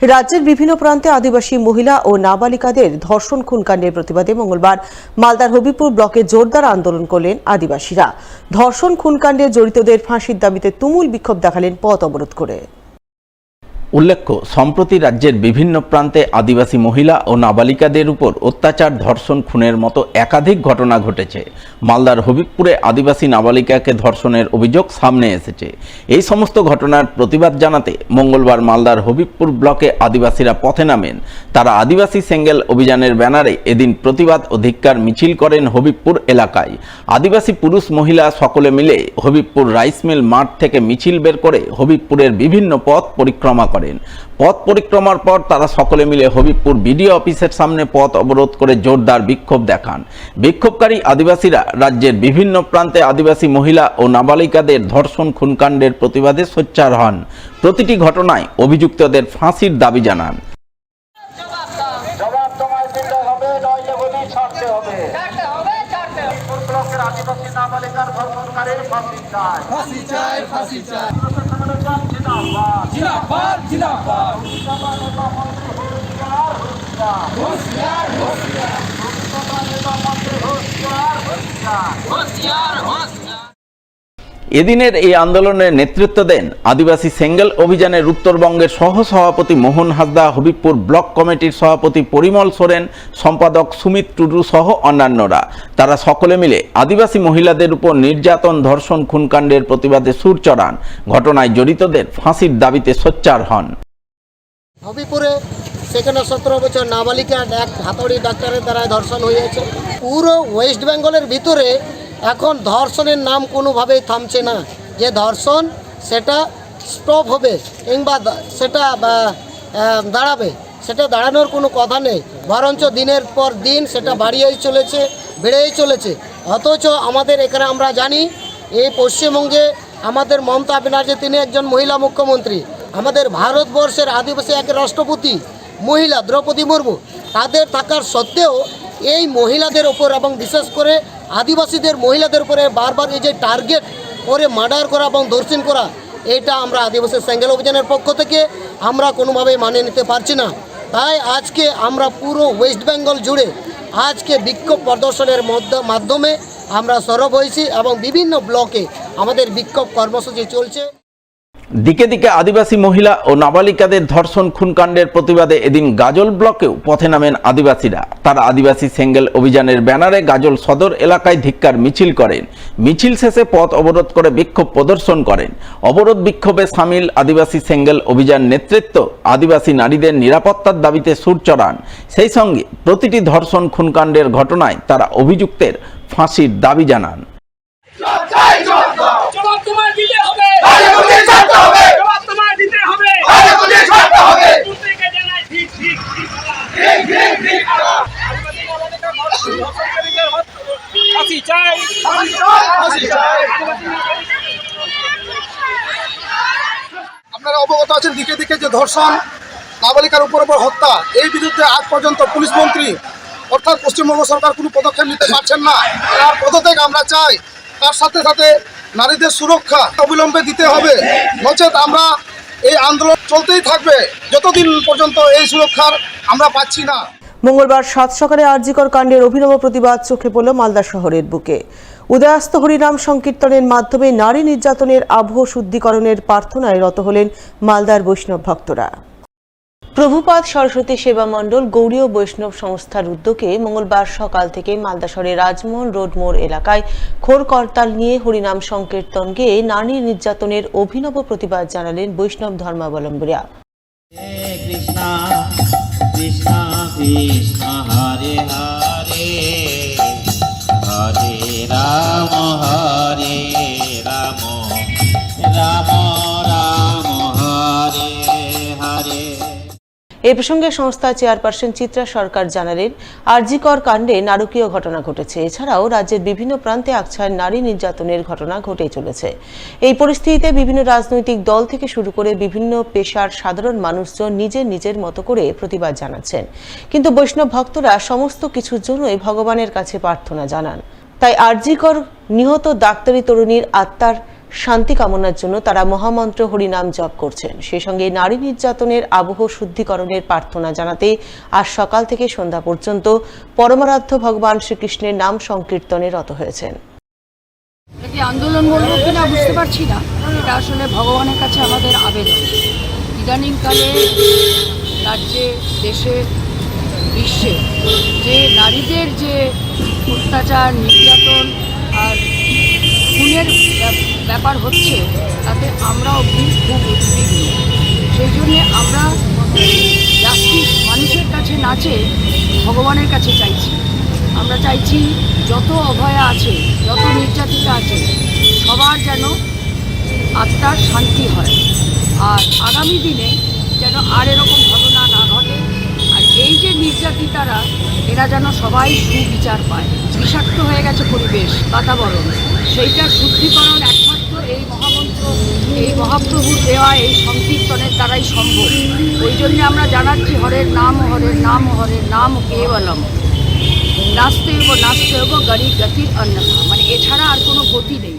রাজ্যের বিভিন্ন প্রান্তে আদিবাসী মহিলা ও নাবালিকাদের ধর্ষণ খুনকাণ্ডের প্রতিবাদে মঙ্গলবার মালদার হবিপুর ব্লকে জোরদার আন্দোলন করলেন আদিবাসীরা। ধর্ষণ খুনকাণ্ডে জড়িতদের ফাঁসির দাবিতে তুমুল বিক্ষোভ দেখালেন পথ অবরোধ করে। উল্লেখ্য, সম্প্রতি রাজ্যের বিভিন্ন প্রান্তে আদিবাসী মহিলা ও নাবালিকাদের উপর অত্যাচার, ধর্ষণ, খুনের মতো একাধিক ঘটনা ঘটেছে। মালদার হবিবপুরে আদিবাসী নাবালিকাকে ধর্ষণের অভিযোগ সামনে এসেছে। এই সমস্ত ঘটনার প্রতিবাদ জানাতে মঙ্গলবার মালদার হবিবপুর ব্লকে আদিবাসীরা পথে নামেন। তারা আদিবাসী সেঙ্গেল অভিযানের ব্যানারে এদিন প্রতিবাদ ও ধিক্কার মিছিল করেন হবিবপুর এলাকায়। আদিবাসী পুরুষ মহিলা সকলে মিলে হবিবপুর রাইস মিল মাঠ থেকে মিছিল বের করে হবিবপুরের বিভিন্ন পথ পরিক্রমা করেন। পথ পরিক্রমার পর তারা সকলে মিলে হবিবপুর বিডিও অফিসের সামনে পথ অবরোধ করে জোরদার বিক্ষোভ দেখান। বিক্ষোভকারী আদিবাসীরা রাজ্যের বিভিন্ন প্রান্তে আদিবাসী মহিলা ও নাবালিকাদের ধর্ষণ খুনকাণ্ডের প্রতিবাদে সোচ্চার হন। প্রতিটি ঘটনায় অভিযুক্তদের ফাঁসির দাবি জানান। এদিনের এই আন্দোলনের নেতৃত্ব দেন আদিবাসী সেঙ্গেল অভিযানের উত্তরবঙ্গের সহ সভাপতি মোহন হাসদা, হবিবপুর ব্লক কমিটির সভাপতি পরিমল সোরেন, সম্পাদক সুমিত টুডু সহ অন্যান্যরা। তারা সকলে মিলে আদিবাসী মহিলাদের উপর নির্যাতন, ধর্ষণ, খুনকাণ্ডের প্রতিবাদে সুর চড়ান। ঘটনায় জড়িতদের ফাঁসির দাবিতে সোচ্চার হন। হবিপুরে সেখানে 17 বছর নাবালিকা এক হাতুড়ি ডাক্তারের দ্বারা ধর্ষণ হয়েছে। পুরো ওয়েস্ট বেঙ্গলের ভিতরে এখন ধর্ষণের নাম কোনোভাবেই থামছে না। যে ধর্ষণ সেটা স্টপ হবে কিংবা সেটা দাঁড়াবে, সেটা দাঁড়ানোর কোনো কথা নেই, বরঞ্চ দিনের পর দিন সেটা বাড়িয়েই চলেছে, বেড়েই চলেছে। অথচ আমাদের এখানে আমরা জানি এই পশ্চিমবঙ্গে আমাদের মমতা ব্যানার্জি, তিনি একজন মহিলা মুখ্যমন্ত্রী। আমাদের ভারতবর্ষের আদিবাসী এক রাষ্ট্রপতি মহিলা দ্রৌপদী মুর্মু, তাদের থাকার সত্ত্বেও এই মহিলাদের ওপর এবং বিশেষ করে আদিবাসীদের মহিলাদের উপরে বারবার এই যে টার্গেট করে মার্ডার করা এবং ধর্ষণ করা, এটা আমরা আদিবাসী সেঙ্গেল অভিযানের পক্ষ থেকে আমরা কোনোভাবেই মানিয়ে নিতে পারছি না। তাই আজকে আমরা পুরো ওয়েস্ট বেঙ্গল জুড়ে আজকে বিক্ষোভ প্রদর্শনের মাধ্যমে আমরা সরব হয়েছি এবং বিভিন্ন ব্লকে আমাদের বিক্ষোভ কর্মসূচি চলছে। দিকে দিকে আদিবাসী মহিলা ও নাবালিকাদের ধর্ষণ খুনকাণ্ডের প্রতিবাদে এদিন গাজল ব্লকেও পথে নামেন আদিবাসীরা। তারা আদিবাসী সেঙ্গেল অভিযানের ব্যানারে গাজল সদর এলাকায় ধিক্কার মিছিল করেন। মিছিল শেষে পথ অবরোধ করে বিক্ষোভ প্রদর্শন করেন। অবরোধ বিক্ষোভে সামিল আদিবাসী সেঙ্গেল অভিযান নেতৃত্ব আদিবাসী নারীদের নিরাপত্তার দাবিতে সুর চড়ান। সেই সঙ্গে প্রতিটি ধর্ষণ খুনকাণ্ডের ঘটনায় তারা অভিযুক্তের ফাঁসির দাবি জানান। আপনারা অবগত আছেন, দিকে দিকে যে ধর্ষণ, নাবালিকার উপর হত্যা, এই বিরুদ্ধে আজ পর্যন্ত পুলিশ মন্ত্রী অর্থাৎ পশ্চিমবঙ্গ সরকার কোনো পদক্ষেপ নিতে পারছেন না। তার পদত্যাগ আমরা চাই। তার সাথে সাথে নারীদের সুরক্ষা অবিলম্বে দিতে হবে, নচেত আমরা এই আন্দোলন চলতেই থাকবে যতদিন পর্যন্ত এই সুরক্ষার আমরা পাচ্ছি না। মঙ্গলবার সাত সকালে আরজিকর কাণ্ডের অভিনব প্রতিবাদ চোখে পড়ল মালদা শহরের বুকে। উদয়াস্ত হরিনাম সংকীর্তনের মাধ্যমে নারী নির্যাতনের আবহ শুদ্ধিকরণের প্রার্থনায় রত হলেন মালদার বৈষ্ণব ভক্তরা। প্রভুপাদ সরস্বতী সেবা মণ্ডল গৌড়ীয় বৈষ্ণব সংস্থার উদ্যোগে মঙ্গলবার সকাল থেকে মালদা শহরের রাজমোহন রোড মোড় এলাকায় খোর করতাল নিয়ে হরিনাম সংকীর্তন গেয়ে নারী নির্যাতনের অভিনব প্রতিবাদ জানালেন বৈষ্ণব ধর্মাবলম্বীরা। কৃষ্ণ কৃষ্ণ কৃষ্ণ হরে হরে হরে রাম হরে রাম রাম রাম হরে হরে। এই প্রসঙ্গে সংস্থার চেয়ারপারসন চিত্রা সরকার জানালেন, আরজিকর কাণ্ডে নারকীয় ঘটনা ঘটেছে। এছাড়াও রাজ্যের বিভিন্ন প্রান্তে আকছায় নারী নির্যাতনের ঘটনা ঘটে চলেছে। এই পরিস্থিতিতে বিভিন্ন রাজনৈতিক দল থেকে শুরু করে বিভিন্ন পেশার সাধারণ মানুষজন নিজের নিজের মতো করে প্রতিবাদ জানাচ্ছেন। কিন্তু বৈষ্ণব ভক্তরা সমস্ত কিছুর জন্যই ভগবানের কাছে প্রার্থনা জানান। তাই আরজিকর নিহত ডাক্তারি তরুণীর আত্মার শান্তি কামনার জন্য তারা মহামন্ত্র হরিনাম জপ করছেন। সেই সঙ্গে নারী নির্যাতনের আবহ শুদ্ধিকরণের প্রার্থনা জানাতে আজ সকাল থেকে সন্ধ্যা পর্যন্ত পরমারাধ্য ভগবান শ্রীকৃষ্ণের নাম সংকীর্তনে রত হয়েছেন। এটাকে আন্দোলন বলবো কিনা বুঝতে পারছি না। এটা আসলে ভগবানের কাছে আমাদের আবেদন। ইদানিংকালে রাজ্যে, দেশে, বিশ্বে যে নারীদের যে অত্যাচার, নির্যাতন আর খুনের ব্যাপার হচ্ছে, তাতে আমরাও খুব উদ্বিগ্ন। সেই জন্যে আমরা জাস্টিস মানুষের কাছে না চেয়ে ভগবানের কাছে চাইছি। আমরা চাইছি যত অভয়া আছে, যত নির্যাতিতা আছে, সবার যেন আত্মার শান্তি হয়, আর আগামী দিনে যেন আর এরকম ঘটনা না ঘটে। আর এই যে নির্যাতিতারা, এরা যেন সবাই সুবিচার পায়। বিষাক্ত হয়ে গেছে পরিবেশ, বাতাবরণ, সেইটার শুদ্ধিকরণ একমাত্র এই মহামন্ত্র, এই মহাপ্রভুর দেওয়া এই সংকীর্তনের দ্বারাই সম্ভব। ওই জন্য আমরা জানাচ্ছি হরের নাম, হরের নাম, হরের নাম কেবলম, নাস্তেব নাস্তেব গরি গতির অন্যথা, মানে এছাড়া আর কোনো গতি নেই।